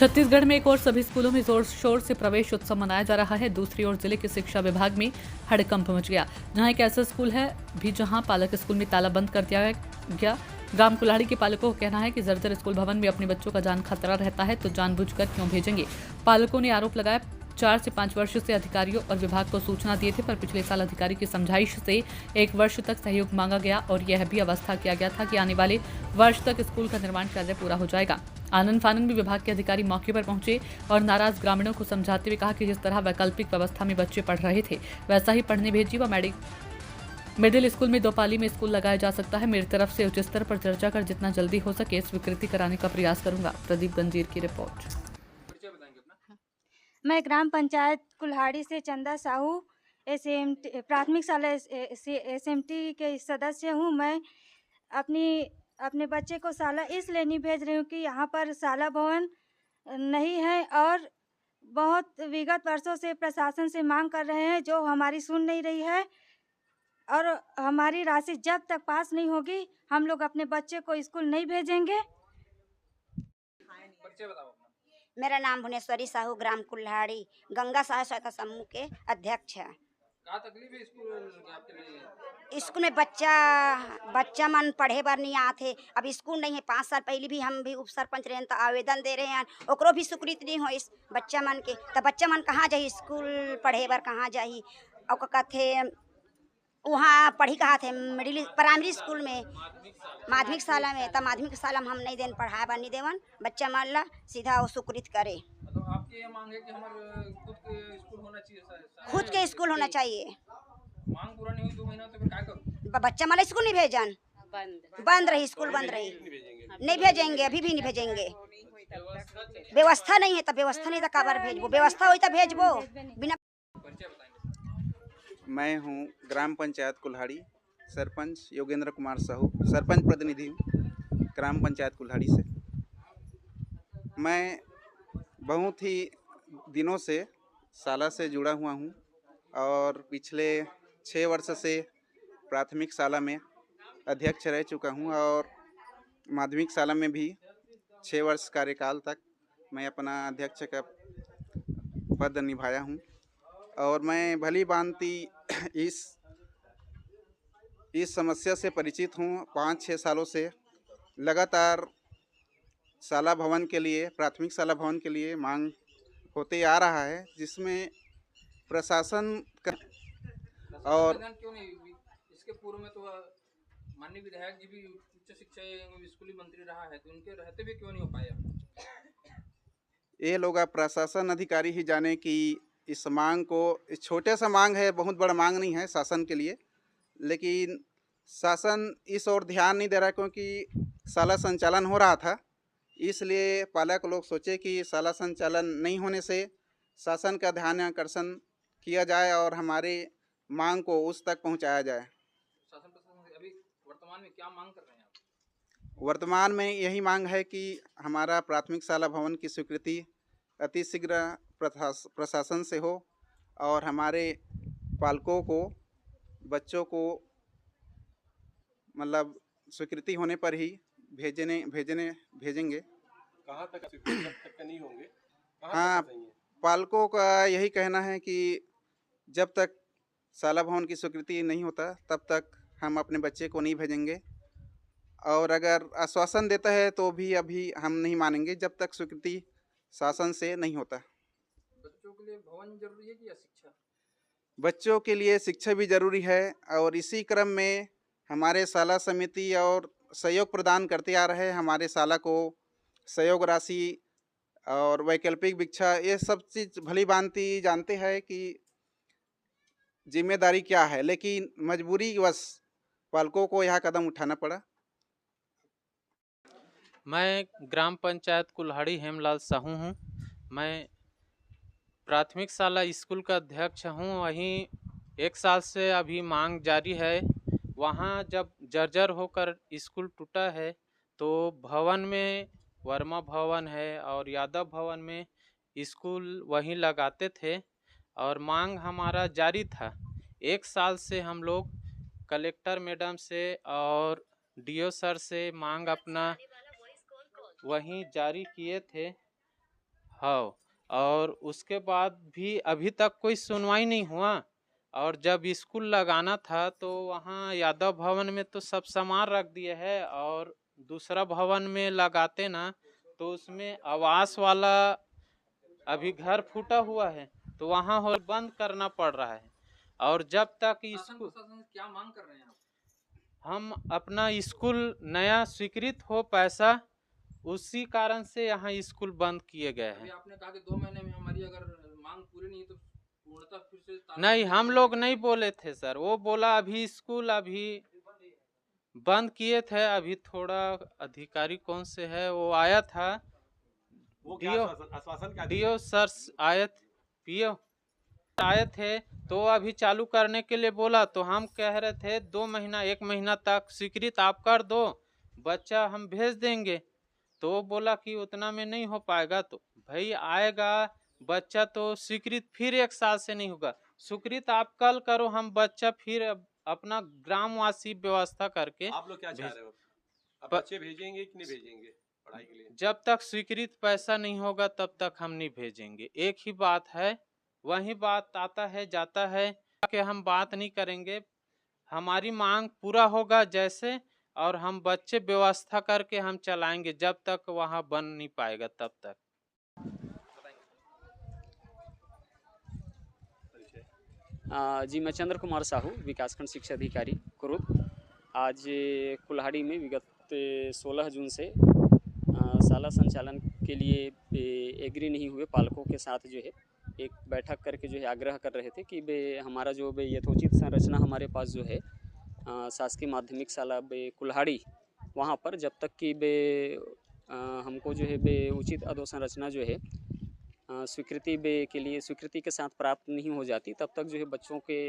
छत्तीसगढ़ में एक और सभी स्कूलों में जोर शोर से प्रवेश उत्सव मनाया जा रहा है। दूसरी ओर जिले के शिक्षा विभाग में हड़कंप मच गया, जहां एक ऐसा स्कूल है भी जहां पालक स्कूल में ताला बंद कर दिया गया। ग्राम कुल्हाड़ी के पालकों का कहना है कि जर्जर स्कूल भवन में अपने बच्चों का जान खतरा रहता है तो जानबूझकर क्यों भेजेंगे। पालकों ने आरोप लगाया 4 से 5 वर्ष से अधिकारियों और विभाग को सूचना दिए थे, पर पिछले साल अधिकारी की समझाइश से 1 वर्ष तक सहयोग मांगा गया और यह भी व्यवस्था किया गया था कि आने वाले वर्ष तक स्कूल का निर्माण कार्य पूरा हो जाएगा। आनंद फानन में विभाग के अधिकारी मौके पर पहुंचे और नाराज ग्रामीणों को समझाते हुए कहा कि जिस तरह वैकल्पिक व्यवस्था में बच्चे पढ़ रहे थे वैसा ही पढ़ने भेजिए व मिडिल स्कूल में 2 पाली में स्कूल लगाया जा सकता है। मेरी तरफ से उच्च स्तर पर चर्चा कर जितना जल्दी हो सके स्वीकृति कराने का प्रयास करूंगा। प्रदीप गंजीर की रिपोर्ट। मैं ग्राम पंचायत कुल्हाड़ी से चंदा साहू एसएमटी प्राथमिक शाला एसएमटी के सदस्य हूँ। मैं अपने बच्चे को शाला इसलिए नहीं भेज रही हूँ कि यहाँ पर शाला भवन नहीं है और बहुत विगत वर्षों से प्रशासन से मांग कर रहे हैं जो हमारी सुन नहीं रही है और हमारी राशि जब तक पास नहीं होगी हम लोग अपने बच्चे को स्कूल नहीं भेजेंगे। मेरा नाम भुवनेश्वरी साहू ग्राम कुल्हाड़ी गंगा सहायता समूह के अध्यक्ष है। क्या तकलीफ है स्कूल आपके लिए? स्कूल में बच्चा मन पढ़े बर नहीं आते। अब स्कूल नहीं है। 5 साल पहले भी हम भी उप सरपंच रहे तो आवेदन दे रहे हैं, ओकरो भी स्वीकृत नहीं हो इस बच्चा मन के। तो बच्चा मन कहाँ जाही स्कूल पढ़े बर, कहाँ जाही और कहते वहाँ पढ़ी कहाँ थे मिडिल प्राइमरी स्कूल में माध्यमिक शाला में। तब माध्यमिक शाला में हम नहीं देन पढ़ाए बर नहीं देवन बच्चा मन ला सीधा वो स्वीकृत करे। तो आपकी ये मांग है कि हमारे खुद के स्कूल होना चाहिए, खुद के स्कूल होना चाहिए। मांग पूरा नहीं हुई 2 महीना तो फिर क्या करूं? बच्चा मन स्कूल नहीं भेजन, बंद रही स्कूल बंद रही। नहीं भेजेंगे, अभी भी नहीं भेजेंगे। व्यवस्था नहीं है तो व्यवस्था नहीं तो काबर भेजबो, व्यवस्था हुई तो भेजबो। बिना मैं हूँ ग्राम पंचायत कुल्हाड़ी सरपंच योगेंद्र कुमार साहू, सरपंच प्रतिनिधि हूँ ग्राम पंचायत कुल्हाड़ी से। मैं बहुत ही दिनों से शाला से जुड़ा हुआ हूँ और पिछले 6 वर्ष से प्राथमिक शाला में अध्यक्ष रह चुका हूँ और माध्यमिक शाला में भी 6 वर्ष कार्यकाल तक मैं अपना अध्यक्ष का पद निभाया हूँ। और मैं भली भांति इस समस्या से परिचित हूँ। 5-6 सालों से लगातार शाला भवन के लिए, प्राथमिक शाला भवन के लिए मांग होते आ रहा है, जिसमें प्रशासन और क्यों नहीं? इसके पूर्व में तो माननीय विधायक जी भी उच्च शिक्षा एवं स्कूली मंत्री रहा है, तो उनके रहते भी क्यों नहीं हो पाया? ये लोग प्रशासन अधिकारी ही जाने कि इस मांग को, इस छोटे सा मांग है, बहुत बड़ा मांग नहीं है शासन के लिए, लेकिन शासन इस ओर ध्यान नहीं दे रहा क्योंकि शाला संचालन हो रहा था। इसलिए पालक लोग सोचे कि शाला संचालन नहीं होने से शासन का ध्यान आकर्षण किया जाए और हमारे मांग को उस तक पहुंचाया जाए। शासन प्रशासन अभी वर्तमान में क्या मांग कर रहे हैं आप? वर्तमान में यही मांग है कि हमारा प्राथमिक शाला भवन की स्वीकृति अतिशीघ्र प्रशासन से हो और हमारे पालकों को, बच्चों को मतलब स्वीकृति होने पर ही भेजेंगे। कहाँ तक स्वीकृति तक नहीं होंगे? हाँ, पालकों का यही कहना है कि जब तक शाला भवन की स्वीकृति नहीं होता तब तक हम अपने बच्चे को नहीं भेजेंगे और अगर आश्वासन देता है तो भी अभी हम नहीं मानेंगे जब तक स्वीकृति शासन से नहीं होता। बच्चों के लिए भवन जरूरी है कि या शिक्षा? बच्चों के लिए शिक्षा भी जरूरी है और इसी क्रम में हमारे शाला समिति और सहयोग प्रदान करते आ रहे हैं। हमारे शाला को सहयोग राशि और वैकल्पिक भिक्षा, ये सब चीज़ भली भांति जानते हैं कि जिम्मेदारी क्या है, लेकिन मजबूरी वश पालकों को यह कदम उठाना पड़ा। मैं ग्राम पंचायत कुल्हाड़ी हेमलाल साहू हूँ। मैं प्राथमिक शाला स्कूल का अध्यक्ष हूँ। वहीं 1 साल से अभी मांग जारी है। वहाँ जब जर्जर होकर स्कूल टूटा है तो भवन में वर्मा भवन है और यादव भवन में स्कूल वहीं लगाते थे और मांग हमारा जारी था। 1 साल से हम लोग कलेक्टर मैडम से और डीओ सर से मांग अपना वहीं जारी किए थे। हाँ, और उसके बाद भी अभी तक कोई सुनवाई नहीं हुआ। और जब स्कूल लगाना था तो वहाँ यादव भवन में तो सब सामान रख दिए है, और दूसरा भवन में लगाते ना तो उसमें आवास वाला अभी घर फूटा हुआ है, तो वहाँ हॉल बंद करना पड़ रहा है। और जब तक शासन स्कूल प्रशासन से क्या मांग कर रहे हैं आप? हम अपना स्कूल नया स्वीकृत हो पैसा, उसी कारण से यहाँ स्कूल बंद किए गए अभी हैं। आपने कहा कि 2 महीने में हमारी अगर मांग पूरी नहीं तो पूर्णतः फिर से नहीं, तालाबंदी हम की लोग जाएगी। नहीं बोले थे सर, वो बोला अभी स्कूल अभी बंद किए थे। अभी थोड़ा अधिकारी कौन से है वो आया था, वो क्या डीओ आश्वासन क्या दिए? डीओ सर आए थे, पीओ आए थे, तो अभी चालू करने के लिए बोला। तो हम कह रहे थे 2 महीना 1 महीना तक स्वीकृत आप कर दो, बच्चा हम भेज देंगे। तो वो बोला कि उतना में नहीं हो पाएगा। तो भाई आएगा बच्चा तो स्वीकृत फिर 1 साल से नहीं होगा। स्वीकृत आप कल करो, हम बच्चा फिर अपना ग्रामवासी व्यवस्था करके आप लोग क्या चाह रहे हो? अब प- बच्चे भेजेंगे कि नहीं भेजेंगे पढ़ाई के लिए? जब तक स्वीकृत पैसा नहीं होगा तब तक हम नहीं भेजेंगे। एक ही बात है, वही बात आता है जाता है कि हम बात नहीं करेंगे। हमारी मांग पूरा होगा जैसे, और हम बच्चे व्यवस्था करके हम चलाएंगे, जब तक वहाँ बन नहीं पाएगा तब तक। जी, मैं चंद्र कुमार साहू, विकासखंड शिक्षा अधिकारी कुरुप। आज कुल्हाड़ी में विगत 16 जून से शाला संचालन के लिए एग्री नहीं हुए पालकों के साथ जो है एक बैठक करके जो है आग्रह कर रहे थे कि बे हमारा जो बे यथोचित संरचना हमारे पास जो है शासकीय माध्यमिक शाला बे कुल्हाड़ी, वहाँ पर जब तक कि बे हमको जो है बे उचित अधोसंरचना जो है स्वीकृति के लिए स्वीकृति के साथ प्राप्त नहीं हो जाती, तब तक जो है बच्चों के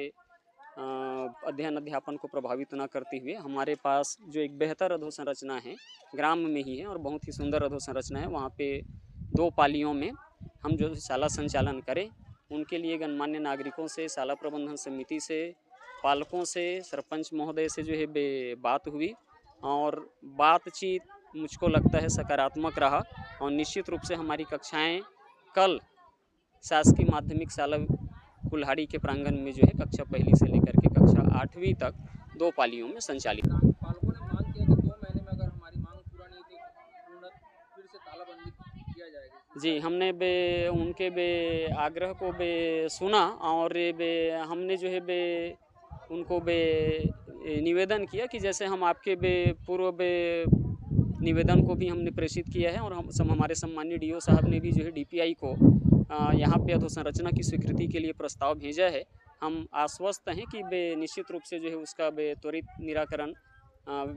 अध्ययन अध्यापन को प्रभावित न करते हुए हमारे पास जो एक बेहतर अधोसंरचना है, ग्राम में ही है और बहुत ही सुंदर अधोसंरचना है, वहाँ पे 2 पालियों में हम जो शाला संचालन करें। उनके लिए गणमान्य नागरिकों से, शाला प्रबंधन समिति से, पालकों से, सरपंच महोदय से जो है बात हुई और बातचीत मुझको लगता है सकारात्मक रहा। और निश्चित रूप से हमारी कक्षाएँ कल शासकीय माध्यमिक शाला कुल्हाड़ी के प्रांगण में जो है कक्षा 1 से लेकर के कक्षा 8वीं तक 2 पालियों में संचालित। पालकों ने मांग किया कि 2 महीने में अगर हमारी मांग पूरा नहीं तो पूर्णतः फिर से तालाबंदी किया जाएगा। जी, हमने उनके आग्रह को सुना और हमने जो है उनको निवेदन किया कि जैसे हम आपके पूर्व निवेदन को भी हमने प्रेषित किया है और हमारे सम्मानीय डीओ साहब ने भी जो है डीपीआई को यहाँ पे अधोसंरचना की स्वीकृति के लिए प्रस्ताव भेजा है। हम आश्वस्त हैं कि निश्चित रूप से जो है उसका त्वरित निराकरण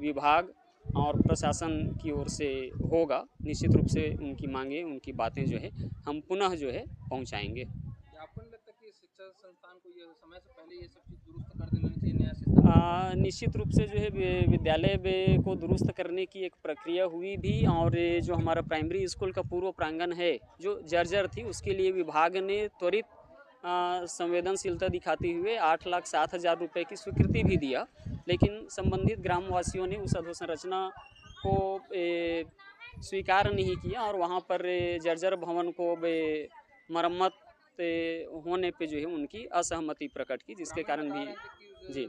विभाग और प्रशासन की ओर से होगा। निश्चित रूप से उनकी मांगे, उनकी बातें जो है हम पुनः जो है पहुँचाएँगे। क्या आपको नहीं लगता कि शिक्षा संस्थान को ये समय से पहले ये सब चीज़ दुरुस्त कर देना चाहिए, नया सिस्टम? निश्चित रूप से जो है विद्यालय को दुरुस्त करने की एक प्रक्रिया हुई भी और जो हमारा प्राइमरी स्कूल का पूर्व प्रांगण है जो जर्जर थी, उसके लिए विभाग ने त्वरित संवेदनशीलता दिखाते हुए 8,07,000 रुपये की स्वीकृति भी दिया, लेकिन संबंधित ग्रामवासियों ने उस अधोसंरचना को स्वीकार नहीं किया और वहाँ पर जर्जर भवन को मरम्मत होने पे जो है उनकी असहमति प्रकट की, जिसके कारण भी जी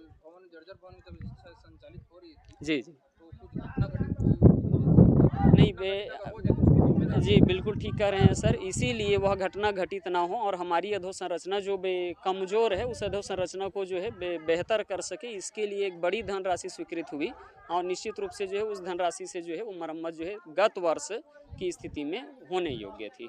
जर्जर भवन में जब शिक्षा संचालित हो रही थी जी तो कुछ घटना घटित नहीं जी, बिल्कुल ठीक कह रहे हैं सर। इसीलिए वह घटना घटित ना हो और हमारी अधोसंरचना जो कमज़ोर है उस अधोसंरचना को जो है बेहतर कर सके, इसके लिए एक बड़ी धनराशि स्वीकृत हुई और निश्चित रूप से जो है उस धनराशि से जो है वो मरम्मत जो है गत वर्ष की स्थिति में होने योग्य थी।